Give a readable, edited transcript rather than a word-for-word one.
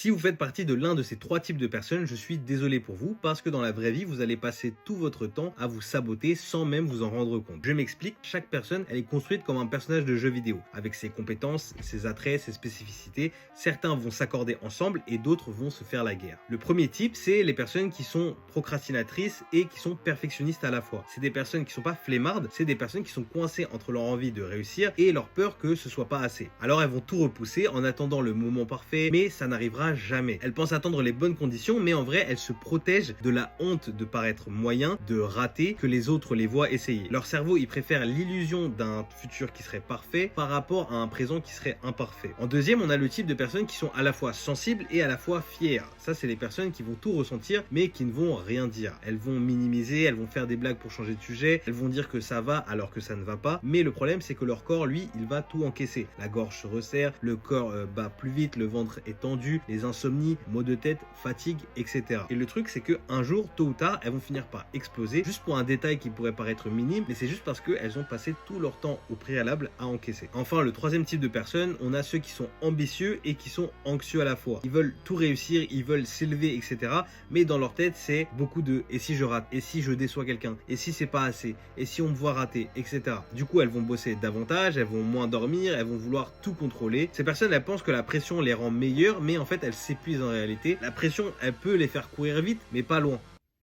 Si vous faites partie de l'un de ces trois types de personnes, je suis désolé pour vous parce que dans la vraie vie, vous allez passer tout votre temps à vous saboter sans même vous en rendre compte. Je m'explique, chaque personne, elle est construite comme un personnage de jeu vidéo, avec ses compétences, ses attraits, ses spécificités. Certains vont s'accorder ensemble et d'autres vont se faire la guerre. Le premier type, c'est les personnes qui sont procrastinatrices et qui sont perfectionnistes à la fois. C'est des personnes qui sont pas flemmardes, c'est des personnes qui sont coincées entre leur envie de réussir et leur peur que ce soit pas assez. Alors elles vont tout repousser en attendant le moment parfait, mais ça n'arrivera jamais. Elles pensent attendre les bonnes conditions, mais en vrai, elles se protègent de la honte de paraître moyen, de rater, que les autres les voient essayer. Leur cerveau, il préfère l'illusion d'un futur qui serait parfait par rapport à un présent qui serait imparfait. En deuxième, on a le type de personnes qui sont à la fois sensibles et à la fois fières. Ça, c'est les personnes qui vont tout ressentir, mais qui ne vont rien dire. Elles vont minimiser, elles vont faire des blagues pour changer de sujet, elles vont dire que ça va alors que ça ne va pas, mais le problème, c'est que leur corps, lui, il va tout encaisser. La gorge se resserre, le corps bat plus vite, le ventre est tendu, les insomnies, maux de tête, fatigue, etc. Et le truc, c'est que un jour, tôt ou tard, elles vont finir par exploser, juste pour un détail qui pourrait paraître minime, mais c'est juste parce qu'elles ont passé tout leur temps au préalable à encaisser. Enfin, le troisième type de personnes, on a ceux qui sont ambitieux et qui sont anxieux à la fois. Ils veulent tout réussir, ils veulent s'élever, etc. Mais dans leur tête, c'est beaucoup de « et si je rate ? Et si je déçois quelqu'un ? Et si c'est pas assez ? Et si on me voit rater ? Etc. » Du coup, elles vont bosser davantage, elles vont moins dormir, elles vont vouloir tout contrôler. Ces personnes, elles pensent que la pression les rend meilleures, mais en fait, elles s'épuisent en réalité. La pression, elle peut les faire courir vite, mais pas loin.